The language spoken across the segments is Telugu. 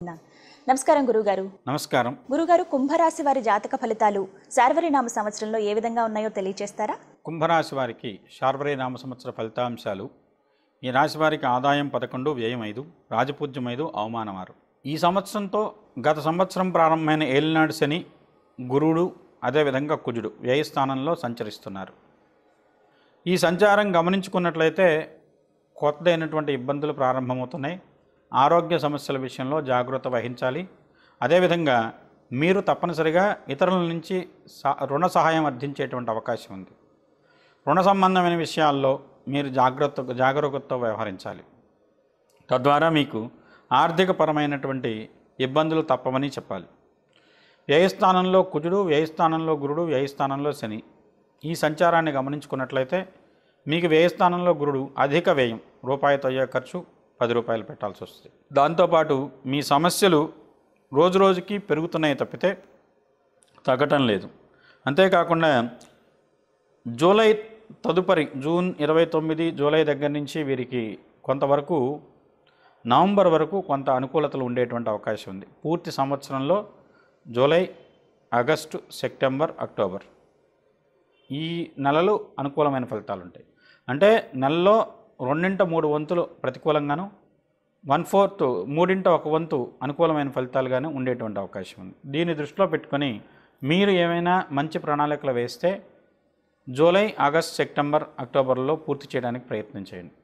నమస్కారం గురుగారు. నమస్కారం. గురుగారు, కుంభరాశి వారి జాతక ఫలితాలు శార్వరీనామ సంవత్సరంలో ఏ విధంగా ఉన్నాయో తెలియజేస్తారా? కుంభరాశి వారికి శార్వరీనామ సంవత్సర ఫలితాంశాలు. ఈ రాశి వారికి ఆదాయం 11, వ్యయం 5, రాజపూజ్యం 5, అవమానం 6. ఈ సంవత్సరంతో గత సంవత్సరం ప్రారంభమైన ఏలినాడు శని, గురుడు, అదేవిధంగా కుజుడు వ్యయ స్థానంలో సంచరిస్తున్నారు. ఈ సంచారం గమనించుకున్నట్లయితే కొత్తదైనటువంటి ఇబ్బందులు ప్రారంభమవుతున్నాయి. ఆరోగ్య సమస్యల విషయంలో జాగ్రత్త వహించాలి. అదేవిధంగా మీరు తప్పనిసరిగా ఇతరుల నుంచి రుణ సహాయం అర్థించేటువంటి అవకాశం ఉంది. రుణ సంబంధమైన విషయాల్లో మీరు జాగరూకతతో వ్యవహరించాలి. తద్వారా మీకు ఆర్థికపరమైనటువంటి ఇబ్బందులు తప్పవని చెప్పాలి. వ్యయస్థానంలో కుజుడు, వ్యయస్థానంలో గురుడు, వ్యయస్థానంలో శని ఈ సంచారాన్ని గమనించుకున్నట్లయితే మీకు వ్యయస్థానంలో గురుడు అధిక వ్యయం, రూపాయితో అయ్యే ఖర్చు 10 రూపాయలు పెట్టాల్సి వస్తుంది. దాంతోపాటు మీ సమస్యలు రోజు రోజుకి పెరుగుతున్నాయి తప్పితే తగ్గటం లేదు. అంతేకాకుండా జూలై తదుపరి జూన్ 29 జూలై దగ్గర నుంచి వీరికి కొంతవరకు నవంబర్ వరకు కొంత అనుకూలతలు ఉండేటువంటి అవకాశం ఉంది. పూర్తి సంవత్సరంలో జూలై, ఆగస్టు, సెప్టెంబర్, అక్టోబర్ ఈ నెలలు అనుకూలమైన ఫలితాలు ఉంటాయి. అంటే నెలలో 2/3 వంతులు ప్రతికూలంగాను, 1/4 3/1 వంతు అనుకూలమైన ఫలితాలుగాను ఉండేటువంటి అవకాశం ఉంది. దీన్ని దృష్టిలో పెట్టుకొని మీరు ఏమైనా మంచి ప్రణాళికలు వేస్తే జూలై, ఆగస్ట్, సెప్టెంబర్, అక్టోబర్లో పూర్తి చేయడానికి ప్రయత్నం చేయండి.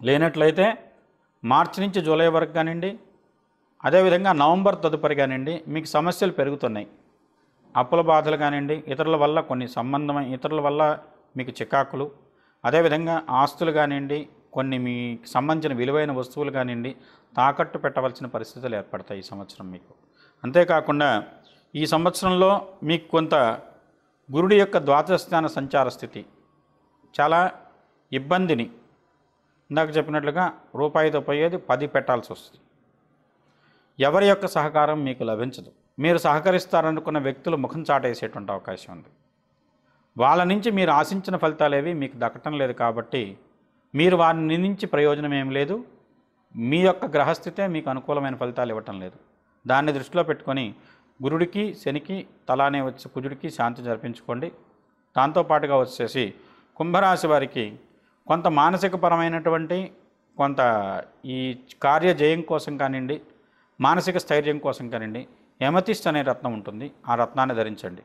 లేనట్లయితే మార్చి నుంచి జూలై వరకు కానివ్వండి, అదేవిధంగా నవంబర్ తదుపరి కానివ్వండి మీకు సమస్యలు పెరుగుతున్నాయి. అప్పుల బాధలు కానివ్వండి, ఇతరుల వల్ల ఇతరుల వల్ల మీకు చికాకులు, అదేవిధంగా ఆస్తులు కానివ్వండి, కొన్ని మీకు సంబంధించిన విలువైన వస్తువులు కానివ్వండి తాకట్టు పెట్టవలసిన పరిస్థితులు ఏర్పడతాయి ఈ సంవత్సరం మీకు. అంతేకాకుండా ఈ సంవత్సరంలో మీకు కొంత గురుడి యొక్క ద్వాదశస్థాన సంచార స్థితి చాలా ఇబ్బందిని, ఇందాక చెప్పినట్లుగా రూపాయితో పోయేది 10 పెట్టాల్సి వస్తుంది. ఎవరి యొక్క సహకారం మీకు లభించదు. మీరు సహకరిస్తారనుకున్న వ్యక్తులు ముఖం చాటేసేటువంటి అవకాశం ఉంది. వాళ్ళ నుంచి మీరు ఆశించిన ఫలితాలేవి మీకు దక్కటం లేదు. కాబట్టి మీరు వారిని నుంచి ప్రయోజనం ఏం లేదు. మీ యొక్క గ్రహస్థితే మీకు అనుకూలమైన ఫలితాలు ఇవ్వటం లేదు. దాన్ని దృష్టిలో పెట్టుకొని గురుడికి, శనికి తలానే వచ్చి కుజుడికి శాంతి జరిపించుకోండి. దాంతోపాటుగా వచ్చేసి కుంభరాశి వారికి కొంత మానసికపరమైనటువంటి కొంత ఈ కార్యజయం కోసం కానివ్వండి, మానసిక స్థైర్యం కోసం కానివ్వండి, ఎమతిస్ట్ అనే రత్నం ఉంటుంది. ఆ రత్నాన్ని ధరించండి.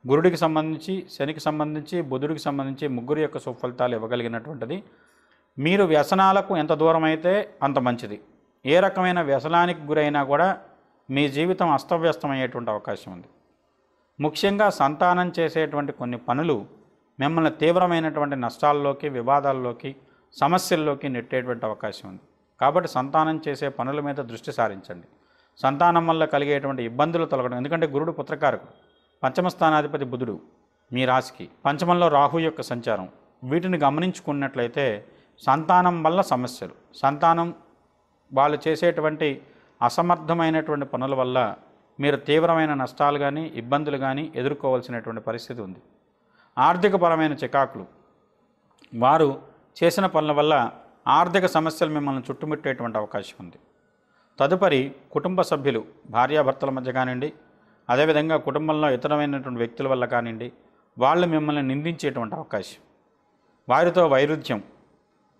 గురుడికి సంబంధించి, శనికి సంబంధించి, బుధుడికి సంబంధించి ముగ్గురు యొక్క సుఫలితాలు ఇవ్వగలిగినటువంటిది. మీరు వ్యసనాలకు ఎంత దూరం అయితే అంత మంచిది. ఏ రకమైన వ్యసనానికి గురైనా కూడా మీ జీవితం అస్తవ్యస్తమయ్యేటువంటి అవకాశం ఉంది. ముఖ్యంగా సంతానం చేసేటువంటి కొన్ని పనులు మిమ్మల్ని తీవ్రమైనటువంటి నష్టాల్లోకి, వివాదాల్లోకి, సమస్యల్లోకి నెట్టేటువంటి అవకాశం ఉంది. కాబట్టి సంతానం చేసే పనుల మీద దృష్టి సారించండి. సంతానం వల్ల కలిగేటువంటి ఇబ్బందులు తొలగడం. ఎందుకంటే గురుడు పుత్రకారకుడు, పంచమ స్థానాధిపతి బుధుడు మీ రాశికి, పంచమంలో రాహు యొక్క సంచారం. వీటిని గమనించుకున్నట్లయితే సంతానం వల్ల సమస్యలు, సంతానం వాళ్ళు చేసేటువంటి అసమర్థమైనటువంటి పనుల వల్ల మీరు తీవ్రమైన నష్టాలు కానీ, ఇబ్బందులు కానీ ఎదుర్కోవాల్సినటువంటి పరిస్థితి ఉంది. ఆర్థికపరమైన చికాకులు, వారు చేసిన పనుల వల్ల ఆర్థిక సమస్యలు మిమ్మల్ని చుట్టుముట్టేటువంటి అవకాశం ఉంది. తదుపరి కుటుంబ సభ్యులు, భార్యాభర్తల మధ్య కానివ్వండి, అదేవిధంగా కుటుంబంలో ఇతరమైనటువంటి వ్యక్తుల వల్ల కానివ్వండి, వాళ్ళు మిమ్మల్ని నిందించేటువంటి అవకాశం, వారితో వైరుధ్యం,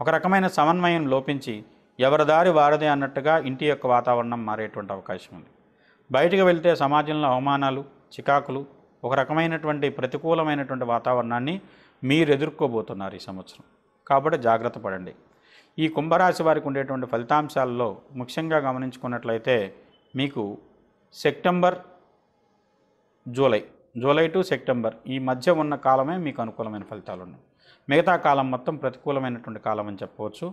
ఒక రకమైన సమన్వయం లోపించి ఎవరి దారి వారదే అన్నట్టుగా ఇంటి యొక్క వాతావరణం మారేటువంటి అవకాశం ఉంది. బయటకు వెళ్తే సమాజంలో అవమానాలు, చికాకులు, ఒక రకమైనటువంటి ప్రతికూలమైనటువంటి వాతావరణాన్ని మీరు ఎదుర్కోబోతున్నారు ఈ సంవత్సరం. కాబట్టి జాగ్రత్త పడండి. ఈ కుంభరాశి వారికి ఉండేటువంటి ఫలితాంశాలలో ముఖ్యంగా గమనించుకున్నట్లయితే మీకు సెప్టెంబర్, జూలై టు సెప్టెంబర్ ఈ మధ్య ఉన్న కాలమే మీకు అనుకూలమైన ఫలితాలు ఉన్నాయి. మిగతా కాలం మొత్తం ప్రతికూలమైనటువంటి కాలం అని చెప్పవచ్చు.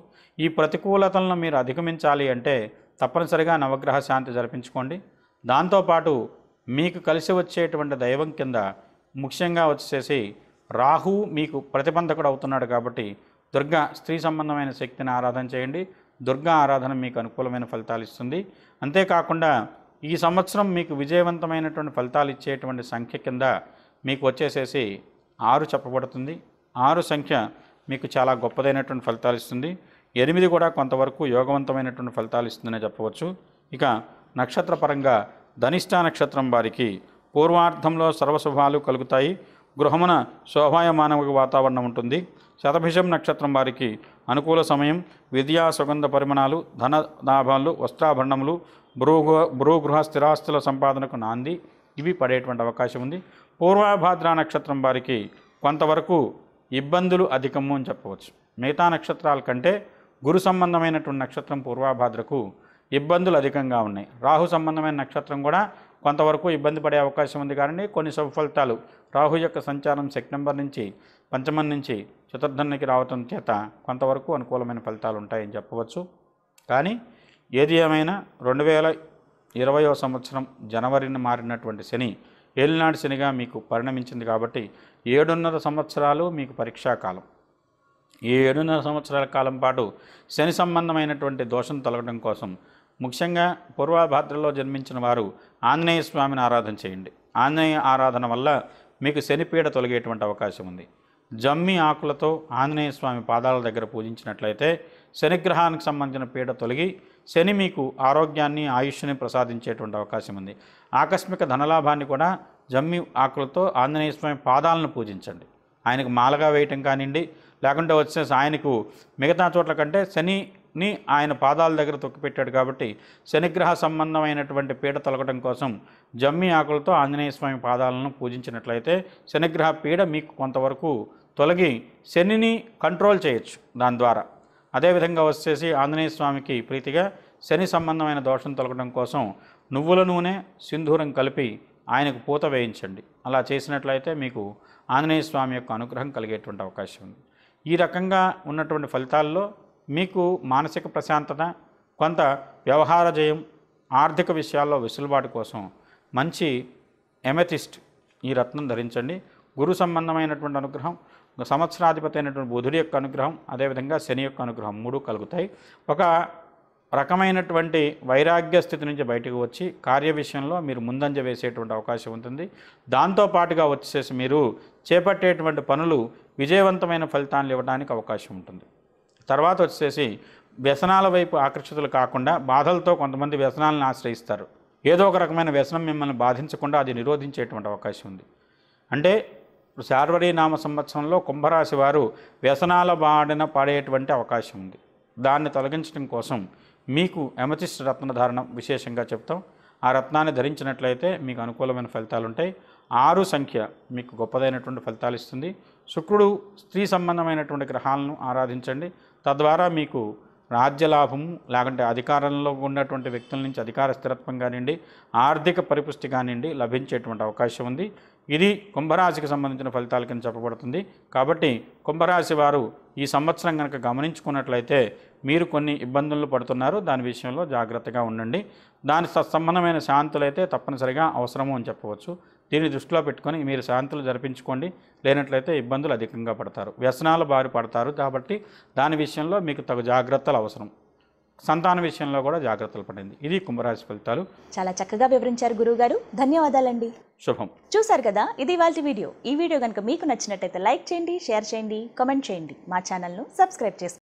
ఈ ప్రతికూలతలను మీరు అధిగమించాలి అంటే తప్పనిసరిగా నవగ్రహ శాంతి జరిపించుకోండి. దాంతోపాటు మీకు కలిసి వచ్చేటువంటి దైవం కింద ముఖ్యంగా వచ్చేసి రాహు మీకు ప్రతిబంధకుడు అవుతున్నాడు. కాబట్టి దుర్గా స్త్రీ సంబంధమైన శక్తిని ఆరాధన చేయండి. దుర్గా ఆరాధన మీకు అనుకూలమైన ఫలితాలు ఇస్తుంది. అంతేకాకుండా ఈ సంవత్సరం మీకు విజయవంతమైనటువంటి ఫలితాలు ఇచ్చేటువంటి సంఖ్య కింద మీకు వచ్చేసేసి 6 చెప్పబడుతుంది. 6 సంఖ్య మీకు చాలా గొప్పదైనటువంటి ఫలితాలు ఇస్తుంది. 8 కూడా కొంతవరకు యోగవంతమైనటువంటి ఫలితాలు ఇస్తుందనే చెప్పవచ్చు. ఇక నక్షత్రపరంగా ధనిష్ట నక్షత్రం వారికి పూర్వార్ధంలో సర్వశుభాలు కలుగుతాయి. గృహమున శోభాయమాన వాతావరణం ఉంటుంది. శతభిషం నక్షత్రం వారికి అనుకూల సమయం. విద్యా సుగంధ పరిమాణాలు, ధన లాభాలు, వస్త్రాభరణములు, భూగృహ స్థిరాస్తుల సంపాదనకు నాంది ఇవి పడేటువంటి అవకాశం ఉంది. పూర్వభాద్ర నక్షత్రం వారికి కొంతవరకు ఇబ్బందులు అధికము అని చెప్పవచ్చు. మిగతా నక్షత్రాల కంటే గురు సంబంధమైనటువంటి నక్షత్రం పూర్వభాద్రకు ఇబ్బందులు అధికంగా ఉన్నాయి. రాహు సంబంధమైన నక్షత్రం కూడా కొంతవరకు ఇబ్బంది పడే అవకాశం ఉంది. కానీ కొన్ని శుభ ఫలితాలు రాహు యొక్క సంచారం సెప్టెంబర్ నుంచి పంచమం నుంచి చతుర్థానికి రావటం చేత కొంతవరకు అనుకూలమైన ఫలితాలు ఉంటాయని చెప్పవచ్చు. కానీ ఏది ఏమైనా 2020వ సంవత్సరం జనవరిని మారినటువంటి శని ఏలినాడు శనిగా మీకు పరిణమించింది కాబట్టి 7.5 సంవత్సరాలు మీకు పరీక్షాకాలం. ఈ 7.5 సంవత్సరాల కాలం పాటు శని సంబంధమైనటువంటి దోషం తొలగడం కోసం ముఖ్యంగా పూర్వభాద్రలో జన్మించిన వారు ఆంజనేయ స్వామిని ఆరాధన చేయండి. ఆంజనేయ ఆరాధన వల్ల మీకు శనిపీడ తొలగేటువంటి అవకాశం ఉంది. జమ్మి ఆకులతో ఆంజనేయ స్వామి పాదాల దగ్గర పూజించినట్లయితే శనిగ్రహానికి సంబంధించిన పీడ తొలగి శని మీకు ఆరోగ్యాన్ని ఆయుష్ని ప్రసాదించేటువంటి అవకాశం ఉంది. ఆకస్మిక ధనలాభాన్ని కూడా జమ్మి ఆకులతో ఆంజనేయ స్వామి పాదాలను పూజించండి. ఆయనకు మాలగా వేయటం కానివ్వండి, లేకుంటే వచ్చేసి ఆయనకు మిగతా చోట్ల కంటే శనిని ఆయన పాదాల దగ్గర తొక్కిపెట్టాడు కాబట్టి శనిగ్రహ సంబంధమైనటువంటి పీడ తొలగడం కోసం జమ్మి ఆకులతో ఆంజనేయ స్వామి పాదాలను పూజించినట్లయితే శనిగ్రహ పీడ మీకు కొంతవరకు తొలగి శనిని కంట్రోల్ చేయొచ్చు దాని ద్వారా. అదేవిధంగా వచ్చేసి ఆంజనేయ స్వామికి ప్రీతిగా శని సంబంధమైన దోషం తొలగడం కోసం నువ్వుల నూనె సింధూరం కలిపి ఆయనకు పూత వేయించండి. అలా చేసినట్లయితే మీకు ఆంజనేయ స్వామి యొక్క అనుగ్రహం కలిగేటువంటి అవకాశం ఉంది. ఈ రకంగా ఉన్నటువంటి ఫలితాల్లో మీకు మానసిక ప్రశాంతత, కొంత వ్యవహార జయం, ఆర్థిక విషయాల్లో వెసులుబాటు కోసం మంచి ఎమెథిస్ట్ ఈ రత్నం ధరించండి. గురు సంబంధమైనటువంటి అనుగ్రహం, సంవత్సరాధిపతి అయినటువంటి బుధుడి యొక్క అనుగ్రహం, అదేవిధంగా శని యొక్క అనుగ్రహం 3 కలుగుతాయి. ఒక రకమైనటువంటి వైరాగ్య స్థితి నుంచి బయటకు వచ్చి కార్య విషయంలో మీరు ముందంజ వేసేటువంటి అవకాశం ఉంటుంది. దాంతోపాటుగా వచ్చేసి మీరు చేపట్టేటువంటి పనులు విజయవంతమైన ఫలితాలను ఇవ్వడానికి అవకాశం ఉంటుంది. తర్వాత వచ్చేసి వ్యసనాల వైపు ఆకర్షితులు కాకుండా బాధలతో కొంతమంది వ్యసనాలను ఆశ్రయిస్తారు. ఏదో ఒక రకమైన వ్యసనం మిమ్మల్ని బాధించకుండా అది నిరోధించేటువంటి అవకాశం ఉంది. అంటే శార్వరీ నామ సంవత్సరంలో కుంభరాశి వారు వ్యసనాల బాడిన పడేటువంటి అవకాశం ఉంది. దాన్ని తొలగించడం కోసం మీకు ఎమథిస్ట్ రత్న ధారణ విశేషంగా చెప్తాం. ఆ రత్నాన్ని ధరించినట్లయితే మీకు అనుకూలమైన ఫలితాలు ఉంటాయి. 6 సంఖ్య మీకు గొప్పదైనటువంటి ఫలితాలు ఇస్తుంది. శుక్రుడు స్త్రీ సంబంధమైనటువంటి గ్రహాలను ఆరాధించండి. తద్వారా మీకు రాజ్యలాభము, లేకుంటే అధికారంలో ఉన్నటువంటి వ్యక్తుల నుంచి అధికార స్థిరత్వం కానివ్వండి, ఆర్థిక పరిపుష్టి కానివ్వండి లభించేటువంటి అవకాశం ఉంది. ఇది కుంభరాశికి సంబంధించిన ఫలితాల కింద చెప్పబడుతుంది. కాబట్టి కుంభరాశి వారు ఈ సంవత్సరం కనుక గమనించుకున్నట్లయితే మీరు కొన్ని ఇబ్బందులు పడుతున్నారు. దాని విషయంలో జాగ్రత్తగా ఉండండి. దాని సంబంధమైన శాంతులైతే తప్పనిసరిగా అవసరము అని చెప్పవచ్చు. దీన్ని దృష్టిలో పెట్టుకొని మీరు శాంతులు జరిపించుకోండి. లేనట్లయితే ఇబ్బందులు అధికంగా పడతారు, వ్యసనాల బారి పడతారు. కాబట్టి దాని విషయంలో మీకు తగు జాగ్రత్తలు అవసరం. సంతాన విషయంలో కూడా జాగ్రత్తలు పడింది. ఇది కుంభరాశి ఫలితాలు. చాలా చక్కగా వివరించారు గురువుగారు. ధన్యవాదాలండి. శుభం. చూశారు కదా, ఇది ఇవాల్టి వీడియో. ఈ వీడియో కనుక మీకు నచ్చినట్టయితే లైక్ చేయండి, షేర్ చేయండి, కామెంట్ చేయండి. మా ఛానల్ను సబ్స్క్రైబ్ చేసుకోండి.